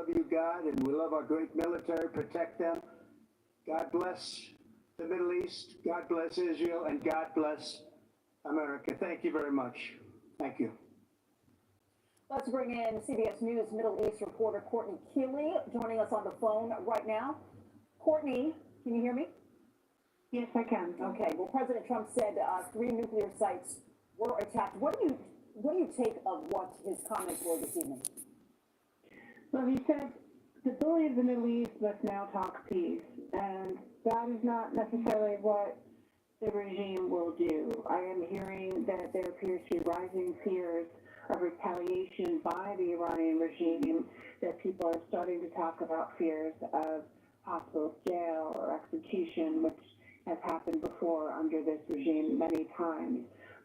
love you, God, and we love our great military. Protect them. God bless the Middle East. God bless Israel, and God bless America. Thank you very much. Thank you. Let's bring in CBS News Middle East reporter Courtney Keeley joining us on the phone right now. Courtney, can you hear me? Yes, I can. Okay. Well, President Trump said 3 nuclear sites were attacked. What do you take of what his comments were this evening? Well, he said the bully of the Middle East must now talk peace, and that is not necessarily what the regime will do. I am hearing that there appears to be rising fears of retaliation by the Iranian regime, that people are starting to talk about fears of possible jail or execution, which has happened before under this regime many times.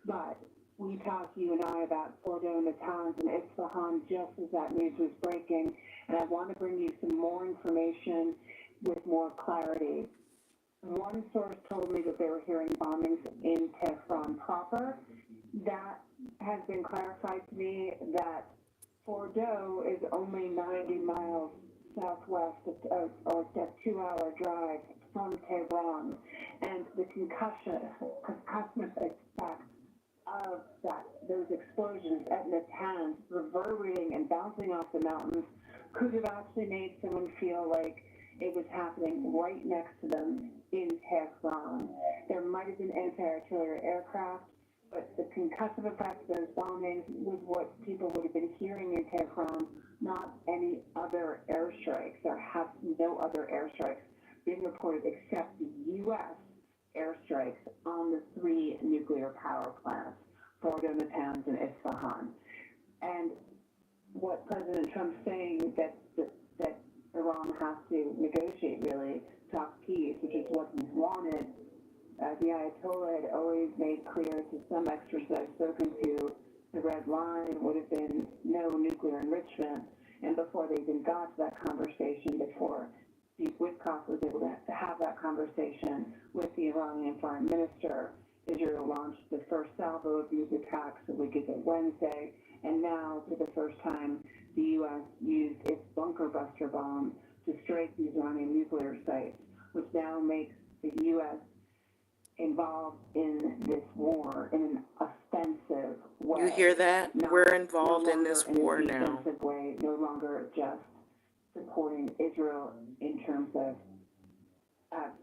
But we talked, you and I, about Fordo, Natanz, and Isfahan just as that news was breaking, and I want to bring you some more information with more clarity. One source told me that they were hearing bombings in Tehran proper. That has been clarified to me that Fordo is only 90 miles southwest of a 2-hour drive from Tehran, and the concussive effect of those explosions at Natanz reverberating and bouncing off the mountains could have actually made someone feel like it was happening right next to them in Tehran. There might have been anti-artillery aircraft, but the concussive effect of those bombings was what people would have been hearing in Tehran, not any other airstrikes. There have no other airstrikes being reported except the U.S. airstrikes on the 3 nuclear power plants, Fordo, Natanz, and Isfahan. And what President Trump's saying that Iran has to negotiate, really, talk peace, which is what he's wanted. The Ayatollah had always made clear to some experts that I've spoken to, the red line would have been no nuclear enrichment. And before they even got to that conversation, before Steve Witkoff was able to have that conversation with the Iranian foreign minister, Israel launched the first salvo of these attacks the week of Wednesday. And now, for the first time, the U.S. used its bunker buster bomb to strike these Iranian nuclear sites, which now makes the U.S. involved in this war in an offensive way. You hear that? We're involved in this war now. In a defensive way, no longer just supporting Israel in terms of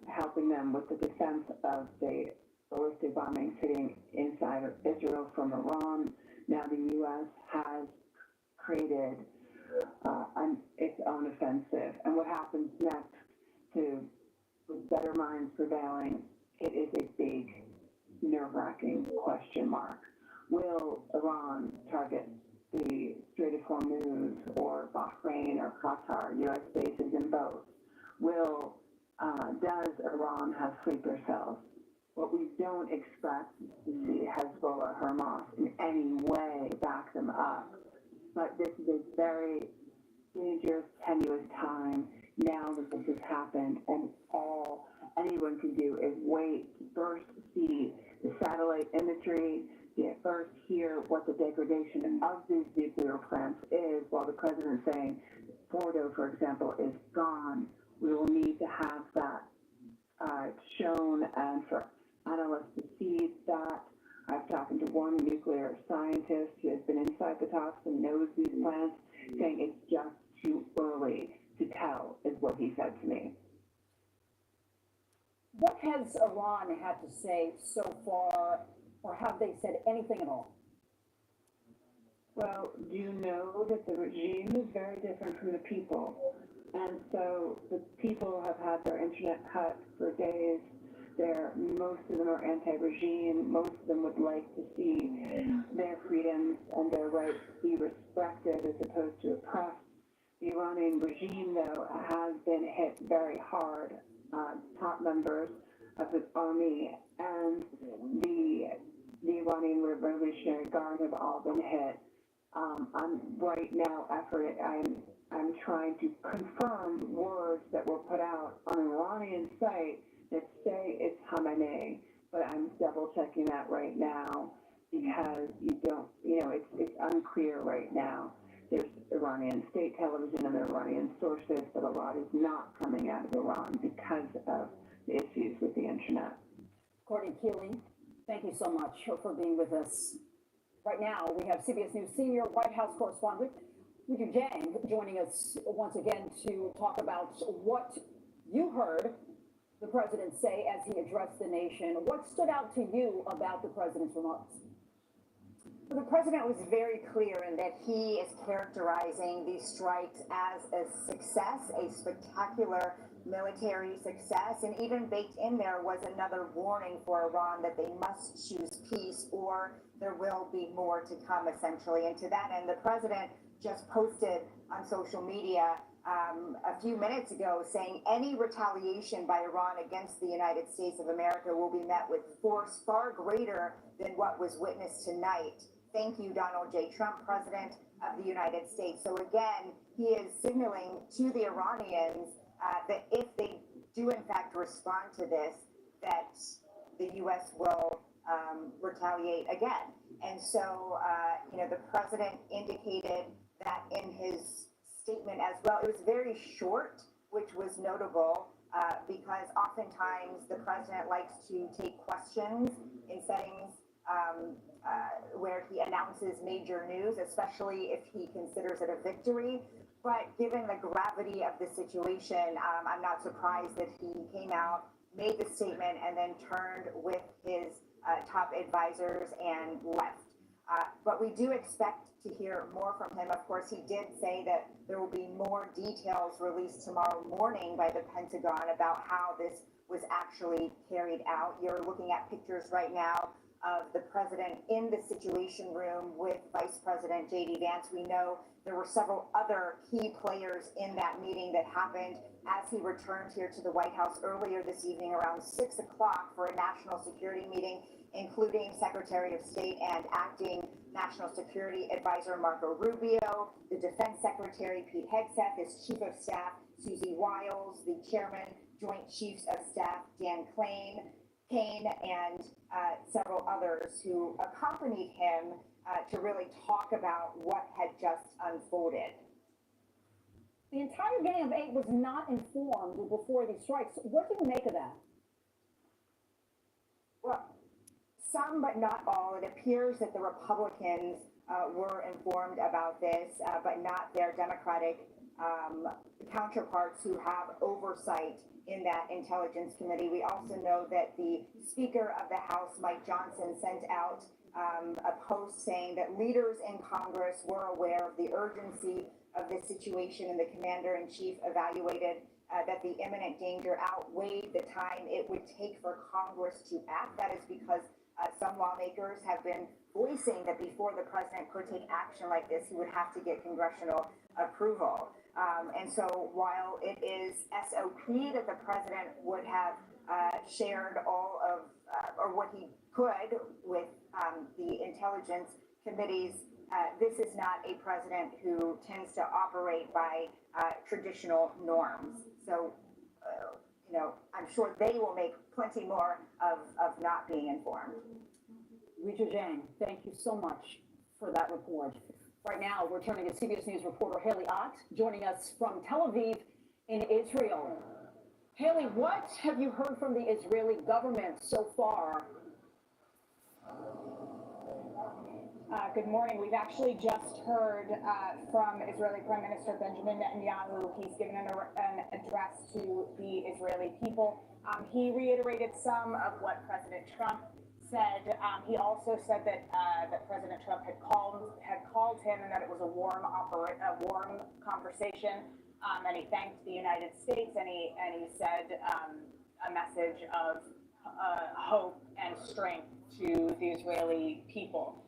helping them with the defense of the ballistic bombings hitting inside of Israel from Iran. Now the U.S. has created its own offensive. And what happens next, with better minds prevailing, it is a big, nerve-wracking question mark. Will Iran target the Strait of Hormuz or Bahrain or Qatar, U.S. bases in both? Does Iran have sleeper cells? What we don't expect to see Hezbollah, Hamas in any way back them up. But this is a very dangerous, tenuous time now that this has happened, and all anyone can do is wait to first see the satellite imagery, to first hear what the degradation of these nuclear plants is, while the president's saying Fordo, for example, is gone. We will need to have that shown, and for analysts to see that. I've talked to one nuclear scientist who has been inside the talks and knows these plants, saying it's just too early to tell, is what he said to me. What has Iran had to say so far, or have they said anything at all? Well, do you know that the regime is very different from the people? And so the people have had their internet cut for days. Most of them are anti-regime. Most of them would like to see their freedoms and their rights be respected as opposed to oppressed. The Iranian regime, though, has been hit very hard. Top members of the army and the Iranian Revolutionary Guard have all been hit. I'm right now I'm trying to confirm words that were put out on an Iranian site that say it's Khamenei, but I'm double checking that right now because it's unclear right now. There's Iranian state television and Iranian sources, but a lot is not coming out of Iran because of the issues with the internet. Courtney Keeley, thank you so much for being with us. Right now, we have CBS News senior White House correspondent Richard Jang joining us once again to talk about what you heard the president say as he addressed the nation. What stood out to you about the president's remarks? The president was very clear in that he is characterizing these strikes as a success, a spectacular military success, and even baked in there was another warning for Iran that they must choose peace or there will be more to come, essentially. And to that end, the president just posted on social media a few minutes ago saying any retaliation by Iran against the United States of America will be met with force far greater than what was witnessed tonight. Thank you, Donald J. Trump, President of the United States. So again, he is signaling to the Iranians that if they do in fact respond to this, that the U.S. will retaliate again. And so, the president indicated that in his statement as well. It was very short, which was notable because oftentimes the president likes to take questions in settings where he announces major news, especially if he considers it a victory. But given the gravity of the situation, I'm not surprised that he came out, made the statement, and then turned with his top advisors and left. But we do expect to hear more from him. Of course, he did say that there will be more details released tomorrow morning by the Pentagon about how this was actually carried out. You're looking at pictures right now of the president in the Situation Room with Vice President J.D. Vance. We know there were several other key players in that meeting that happened as he returned here to the White House earlier this evening around 6 o'clock for a national security meeting, including Secretary of State and Acting National Security Advisor Marco Rubio, the Defense Secretary Pete Hegseth, his Chief of Staff Susie Wiles, the Chairman, Joint Chiefs of Staff Dan Kane, and several others who accompanied him to really talk about what had just unfolded. The entire Gang of Eight was not informed before these strikes. What do you make of that? Well, some but not all. It appears that the Republicans were informed about this, but not their Democratic counterparts who have oversight in that Intelligence Committee. We also know that the Speaker of the House, Mike Johnson, sent out a post saying that leaders in Congress were aware of the urgency of this situation, and the Commander-in-Chief evaluated that the imminent danger outweighed the time it would take for Congress to act. That is because some lawmakers have been voicing that before the president could take action like this, he would have to get congressional approval. And so while it is SOP that the president would have shared all of, or what he could with the Intelligence Committees, this is not a president who tends to operate by traditional norms. So, I'm sure they will make plenty more of not being informed. Richard Jang, thank you so much for that report. Right now, we're turning to CBS News reporter Haley Ott, joining us from Tel Aviv in Israel. Haley, what have you heard from the Israeli government so far? Good morning. We've actually just heard from Israeli Prime Minister Benjamin Netanyahu. He's given an address to the Israeli people. He reiterated some of what President Trump said. He also said that that President Trump had called him and that it was a warm conversation. And he thanked the United States and he said a message of hope and strength to the Israeli people.